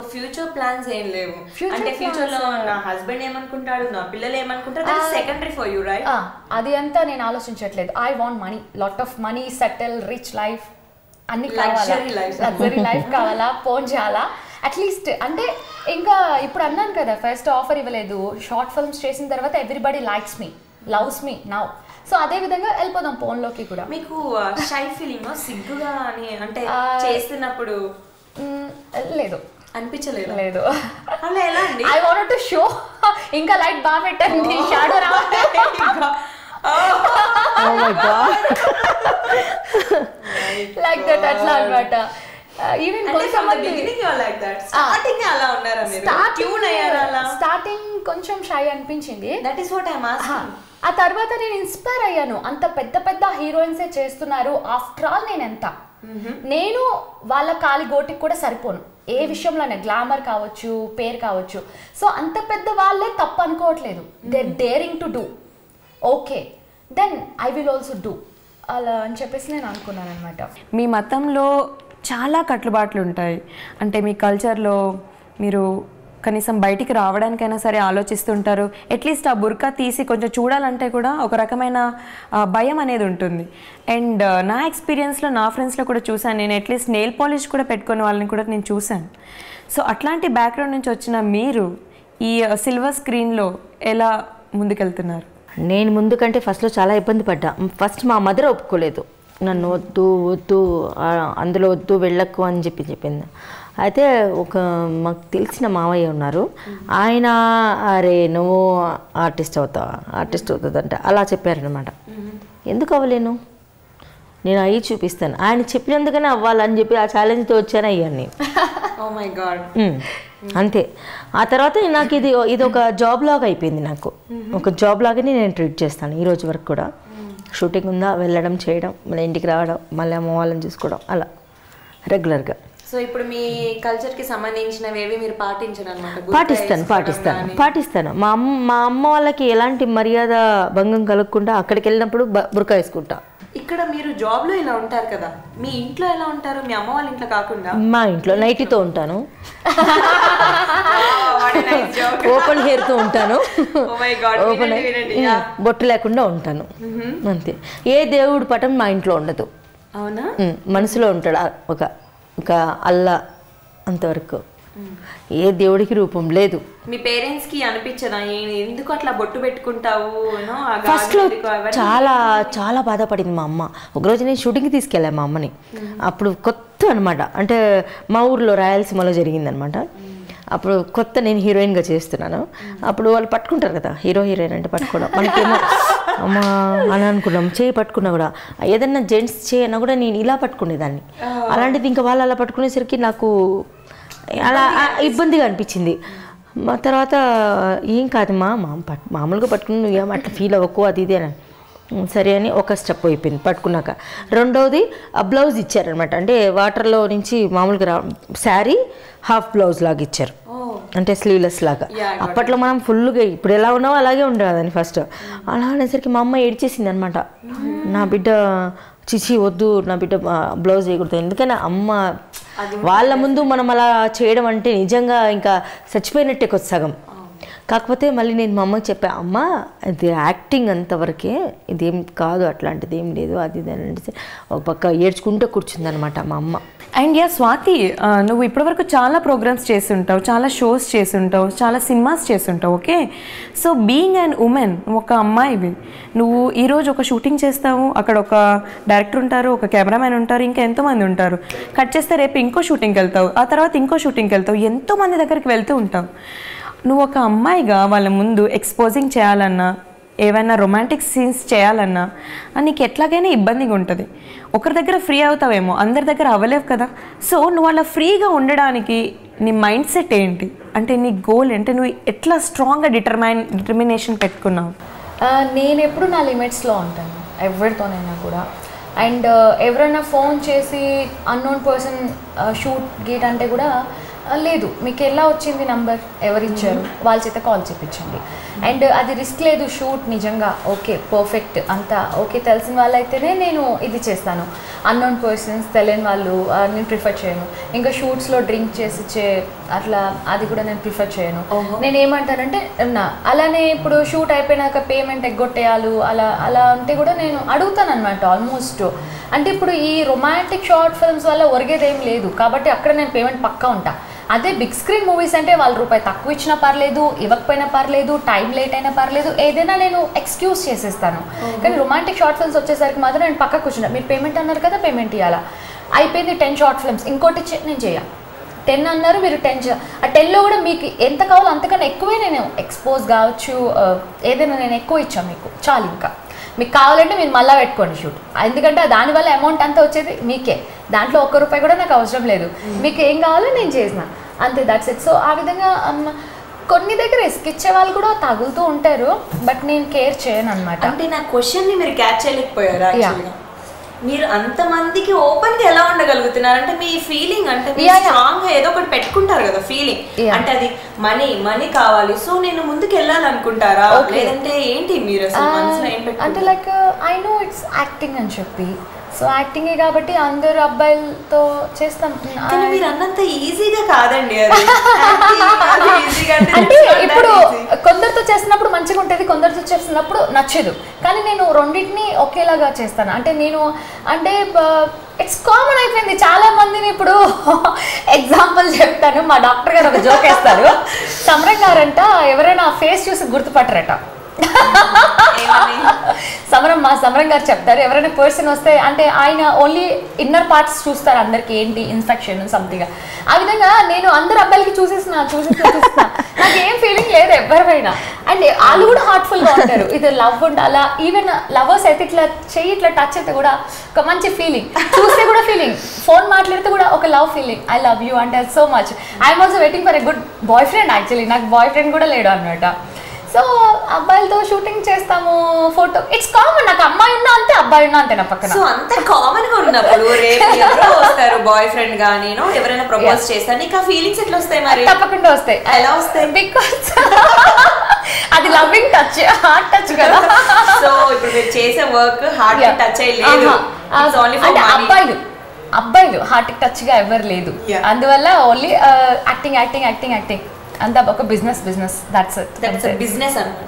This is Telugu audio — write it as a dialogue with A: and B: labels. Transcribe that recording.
A: ఫ్యూచర్ ప్లాన్స్ ఏం లేవు అంటే ఫ్యూచర్ లో నా హస్బెండ్ ఏమనుకుంటాడు నా పిల్లలు ఏమనుకుంటారు that is secondary for you right
B: అది అంతా నేను ఆలోచించట్లేదు I want money lot of money settle rich life అన్ని కావాలా లగ్జరీ లైఫ్ కావాలా ఫోన్ చేయాలా అట్లీస్ట్ అంటే ఇంకా ఇప్పుడు అన్నాను కదా ఫస్ట్ ఆఫర్ ఇవ్వలేదు షార్ట్ ఫిల్మ్స్ చేసిన తర్వాత everybody likes me loves me now so అదే విధంగా వెళ్ళిపోదాం ఫోన్లోకి కూడా
A: మీకు షై ఫీలింగ్ సిగ్గుగా అని అంటే చేస్తున్నప్పుడు
B: లేదు
A: అనిపించలేదు
B: లేదు
A: అలా ఎలా అండి
B: ఐ వాంట్ టు షో ఇంకా లైట్ బాగా పెట్టండి షాడో రావాలి
C: oh my god
B: like that అట్లా అన్నమాట ఈవెన్ స్టార్టింగ్ కొంచెం షై అనిపించింది
A: that is what I am asking
B: ఆ తర్వాత నేను ఇన్స్పైర్ అయ్యాను అంత పెద్ద పెద్ద హీరోయిన్సే చేస్తున్నారు ఆఫ్టర్ ఆల్ నేను ఎంత నేను వాళ్ళ కాలి గోటికి కూడా సరిపోను ఏ విషయంలోనే గ్లామర్ కావచ్చు పేరు కావచ్చు సో అంత పెద్ద వాళ్ళే తప్పు అనుకోవట్లేదు they daring to do okay then I will also do అలా అని చెప్పేసి నేను అనుకున్నాను అనమాట
D: మీ మతంలో చాలా కట్టుబాట్లు ఉంటాయి అంటే మీ కల్చర్లో మీరు కనీసం బయటికి రావడానికైనా సరే ఆలోచిస్తుంటారు అట్లీస్ట్ ఆ బుర్కా తీసి కొంచెం చూడాలంటే కూడా ఒక రకమైన భయం అనేది ఉంటుంది అండ్ నా ఎక్స్పీరియన్స్లో నా ఫ్రెండ్స్లో కూడా చూశాను నేను అట్లీస్ట్ నెయిల్ పాలిష్ కూడా పెట్టుకునే వాళ్ళని కూడా నేను చూశాను సో అట్లాంటి బ్యాక్గ్రౌండ్ నుంచి వచ్చిన మీరు ఈ సిల్వర్ స్క్రీన్లో ఎలా ముందుకెళ్తున్నారు
C: నేను ముందు కంటే ఫస్ట్లో చాలా ఇబ్బంది పడ్డా ఫస్ట్ మా మదర్ ఒప్పుకోలేదు నన్ను వద్దు అందులో వద్దు వెళ్ళకు అని చెప్పింది అయితే ఒక మాకు తెలిసిన మామయ్య ఉన్నారు ఆయన అరే నువ్వు ఆర్టిస్ట్ అవుతుందంటే అలా చెప్పారనమాట ఎందుకు అవ్వలేను నేను అయ్యి చూపిస్తాను ఆయన చెప్పినందుకనే అవ్వాలని చెప్పి ఆ ఛాలెంజ్తో వచ్చాను అయ్యాను అంతే ఆ తర్వాత నాకు ఇది ఒక జాబ్ లాగా అయిపోయింది నాకు ఒక జాబ్ లాగానే నేను ట్రీట్ చేస్తాను ఈ రోజు వరకు కూడా షూటింగ్ ఉందా వెళ్ళడం చేయడం మళ్ళీ ఇంటికి రావడం మళ్ళీ అమ్మ వాళ్ళని చూసుకోవడం అలా రెగ్యులర్గా
A: సో ఇప్పుడు మీ కల్చర్ కి సంబంధించినవేవి మీరు
C: పాటిస్తాను మా అమ్మ వాళ్ళకి ఎలాంటి మర్యాద భంగం కలగకుండా అక్కడికి వెళ్ళినప్పుడు బుర్కా వేసుకుంటా
A: ఇక్కడ మీరు జాబ్ లో ఇలా ఉంటారు కదా మీ ఇంట్లో ఎలా ఉంటారు మీ అమ్మ వాళ్ళ ఇంట్లో కాకుండా
C: మా ఇంట్లో నైటీతో ఉంటాను ఓపెన్ హెయిర్ తో ఉంటాను ఓపెన్ బొట్టు లేకుండా ఉంటాను అంతే ఏ దేవుడి పటం మా ఇంట్లో ఉండదు
A: అవునా
C: మనసులో ఉంటాడు ఒక అల్లా అంతవరకు ఏ దేవుడికి రూపం లేదు
A: మీ పేరెంట్స్ కి అనిపించదా ఎందుకు అట్లా బొట్టు పెట్టుకుంటావు
C: ఫస్ట్ లో చాలా చాలా బాధపడింది మా అమ్మ ఒకరోజు నేను షూటింగ్కి తీసుకెళ్ళాను మా అమ్మని అప్పుడు కొత్త అనమాట అంటే మా ఊర్లో రాయలసీమలో జరిగిందనమాట అప్పుడు కొత్త నేను హీరోయిన్గా చేస్తున్నాను అప్పుడు వాళ్ళు పట్టుకుంటారు కదా హీరోయిన్ అంటే పట్టుకోవడం మనకేమో అమ్మా అని అనుకున్నాం చేయి పట్టుకున్నా కూడా ఏదన్నా జెంట్స్ చేయన్నా కూడా నేను ఇలా పట్టుకునేదాన్ని అలాంటిది ఇంకా వాళ్ళు అలా పట్టుకునేసరికి నాకు అలా ఇబ్బందిగా అనిపించింది మా తర్వాత ఏం కాదు మామూలుగా పట్టుకుని నువ్వేమో అట్లా ఫీల్ అవ్వకు అది ఇదే అని సరే అని ఒక స్టెప్ అయిపోయింది పట్టుకున్నాక రెండవది ఆ బ్లౌజ్ ఇచ్చారనమాట అంటే వాటర్లో నుంచి మామూలుగా శారీ హాఫ్ బ్లౌజ్ లాగా ఇచ్చారు అంటే స్లీవ్లెస్ లాగా అప్పట్లో మనం ఫుల్గా ఇప్పుడు ఎలా ఉన్నామో అలాగే ఉండేదాన్ని ఫస్ట్ అలా అనేసరికి మా అమ్మ ఏడ్చేసింది అనమాట నా బిడ్డ చిచి వద్దు నా బిడ్డ బ్లౌజ్ వేయకూడదు ఎందుకని అమ్మ వాళ్ళ ముందు మనం అలా చేయడం అంటే నిజంగా ఇంకా చచ్చిపోయినట్టే కొద్ది సగం కాకపోతే మళ్ళీ నేను మా అమ్మకి చెప్పా అమ్మ ఇది యాక్టింగ్ అంతవరకే ఇదేం కాదు అట్లాంటిది ఏం లేదు అది ఇది అని అంటే ఒక పక్క ఏడ్చుకుంటూ కూర్చుందనమాట మా అమ్మ
D: అండ్ స్వాతి నువ్వు ఇప్పటివరకు చాలా ప్రోగ్రామ్స్ చేస్తుంటావు చాలా షోస్ చేస్తుంటావు చాలా సినిమాస్ చేస్తుంటావు okay so being and women ఒక అమ్మాయివి నువ్వు ఈరోజు ఒక షూటింగ్ చేస్తావు అక్కడ ఒక డైరెక్టర్ ఉంటారు ఒక కెమెరామెన్ ఉంటారు ఇంకా ఎంతోమంది ఉంటారు కట్ చేస్తే రేపు ఇంకో షూటింగ్కి వెళ్తావు ఆ తర్వాత ఇంకో షూటింగ్కి వెళ్తావు ఎంతోమంది దగ్గరికి వెళ్తూ ఉంటావు నువ్వు ఒక అమ్మాయిగా వాళ్ళ ముందు ఎక్స్పోజింగ్ చేయాలన్నా ఏవైనా రొమాంటిక్ సీన్స్ చేయాలన్నా నీకు ఎట్లాగైనా ఇబ్బందిగా ఉంటుంది ఒకరి దగ్గర ఫ్రీ అవుతావేమో అందరి దగ్గర అవ్వలేవు కదా సో నువ్వు అలా ఫ్రీగా ఉండడానికి నీ మైండ్ సెట్ ఏంటి అంటే నీ గోల్ ఏంటి నువ్వు ఎట్లా స్ట్రాంగ్గా డిటర్మినేషన్ పెట్టుకున్నావు
B: నేను ఎప్పుడు నా లిమిట్స్లో ఉంటాను ఎవరితోనైనా కూడా అండ్ ఎవరైనా ఫోన్ చేసి అన్నోన్ పర్సన్ షూట్ గీట్ అంటే కూడా లేదు మీకు ఎలా వచ్చింది నంబర్, ఎవరు ఇచ్చారు, వాళ్ళ చేత కాల్ చేయించండి. అండ్ అది రిస్క్ లేదు, షూట్ నిజంగా ఓకే పర్ఫెక్ట్ అంతా ఓకే తెలిసిన వాళ్ళైతేనే నేను ఇది చేస్తాను. అన్నోన్ పర్సన్స్ తెలియని వాళ్ళు నేను ప్రిఫర్ చేయను. ఇంకా షూట్స్లో డ్రింక్ చేసి అట్లా అది కూడా నేను ప్రిఫర్ చేయను. నేను ఏమంటానంటే అలానే ఇప్పుడు షూట్ అయిపోయినాక పేమెంట్ ఎగ్గొట్టేయాలి అలా అంటే కూడా నేను అడుగుతాను అనమాట ఆల్మోస్ట్. అంటే ఇప్పుడు ఈ రొమాంటిక్ షార్ట్ ఫిల్మ్స్ వల్ల ఒరిగేదేం లేదు కాబట్టి అక్కడ నేను పేమెంట్ పక్కా ఉంటా. అదే బిగ్ స్క్రీన్ మూవీస్ అంటే వాళ్ళు రూపాయి తక్కువ ఇచ్చినా పర్లేదు, ఇవ్వకపోయినా పర్లేదు, టైం లేట్ అయినా పర్లేదు, ఏదైనా నేను ఎక్స్క్యూజ్ చేసేస్తాను. కానీ రొమాంటిక్ షార్ట్ ఫిల్మ్స్ వచ్చేసరికి మాత్రం నేను పక్క కూర్చున్నా. మీరు పేమెంట్ అన్నారు కదా, పేమెంట్ ఇవ్వాలా, అయిపోయింది 10 షార్ట్ ఫిల్మ్స్, ఇంకోటి నేను చేయాలి. 10 అన్నారు, మీరు 10 ఆ 10లో కూడా మీకు ఎంత కావాలో అంతకన్నా ఎక్కువే నేను ఎక్స్పోజ్ కావచ్చు, ఏదైనా నేను ఎక్కువ ఇచ్చాను మీకు చాలు. ఇంకా మీకు కావాలంటే మీరు మళ్ళీ పెట్టుకోండి షూట్, ఎందుకంటే దానివల్ల అమౌంట్ అంతా వచ్చేది మీకే, దాంట్లో ₹1 కూడా నాకు అవసరం లేదు. మీకు ఏం కావాలో నేను చేసిన అంతే, దట్స్ ఇట్. సో ఆ విధంగా కొన్ని దగ్గర రిస్క్ ఇచ్చే వాళ్ళు కూడా తగులుతూ ఉంటారు, బట్ నేను కేర్ చేయను అనమాట.
A: అంటే నా క్వశ్చన్ని మీరు క్యాచ్ చేయలేకపోయారు యాక్చువల్గా. మీరు అంతమందికి ఓపెన్ గా ఎలా ఉండగలుగుతున్నారు అంటే మీ ఫీలింగ్ అంటే మీరు స్ట్రాంగ్ గా ఏదో ఒకటి పెట్టుకుంటారు కదా ఫీలింగ్, అంటే అది మనీ కావాలి సో నేను ముందుకు వెళ్ళాలనుకుంటారా, లేదంటే ఏంటి మీరు అసలు మనసులో ఏం పెట్టుకుంటారు?
B: అంటే like I know it's acting అని చెప్పి, సో యాక్టింగే కాబట్టి అందరు అబ్బాయిలతో చేస్తాం.
A: కానీ మీరు అన్నంత ఈజీగా కాదండి అది.
B: అంటే ఇప్పుడు కొందరితో చేస్తున్నప్పుడు మంచిగా ఉంటుంది, కొందరితో చేస్తున్నప్పుడు నచ్చదు. కానీ నేను రెండింటిని ఒకేలాగా చేస్తాను. అంటే నేను అంటే ఇట్స్ కామన్ అయిపోయింది చాలా మందిని. ఇప్పుడు ఎగ్జాంపుల్ చెప్తాను, మా డాక్టర్ గారు ఒక జోక్ వేస్తారు. సమరం గారంట ఎవరైనా ఫేస్ చూసి గుర్తుపట్టరట. సమరం గారు చెప్తారు, ఎవరైనా పర్సన్ వస్తే అంటే ఆయన ఓన్లీ ఇన్నర్ పార్ట్స్ చూస్తారు, అందరికి ఏంటి ఇన్ఫెక్షన్ సంథింగ్. ఆ విధంగా నేను అందరు అబ్బాయిలకి చూసేస్తున్నా నాకు ఏం ఫీలింగ్ లేదు ఎవరిపైనా. అండ్ వాళ్ళు కూడా హార్ట్ఫుల్ గా ఉంటారు, ఇది లవ్ ఉండాలా. ఈవెన్ లవర్స్ అయితే ఇట్లా చెయ్యి ఇట్లా టచ్ అయితే కూడా ఒక మంచి ఫీలింగ్, చూస్తే కూడా ఫీలింగ్, ఫోన్ మాట్లాడితే కూడా ఒక love feeling, I love you అంటే so much. I'm also waiting for a good boyfriend. Actually నాకు బాయ్ ఫ్రెండ్ కూడా లేడు అనమాట. సో అబ్బాయిలతో షూటింగ్ చేస్తాము, ఫోటో ఇట్స్ కామన్. నాకు అమ్మాయి ఉన్నా అంతే, అబ్బాయి ఉన్నా అంతే నా పక్కన.
A: సో అంత కామన్ గా ఉన్నప్పుడు రేపు ఎవరో వస్తారు బాయ్ ఫ్రెండ్ గా, నేను ఎవరైనా ప్రపోజ్ చేస్తాను, నీకు ఆ ఫీలింగ్స్ ఎట్లా వస్తాయి మరి?
B: తప్పకుండా వస్తాయి.
A: ఎలా వస్తాయి?
B: బికాస్ అది లవింగ్ టచ్, హార్ట్ టచ్ కదా.
A: సో ఇప్పుడు మీరు చేసే వర్క్ హార్ట్ టచ్ అయ్యలేదు,
B: అంటే అబ్బాయిలు హార్ట్ టచ్ గా ఎవరు లేదు. అందువల్ల ఓన్లీ యాక్టింగ్ అంతా ఒక బిజినెస్, దట్స్ ఇట్.
A: బిజినెస్ అన్నమాట.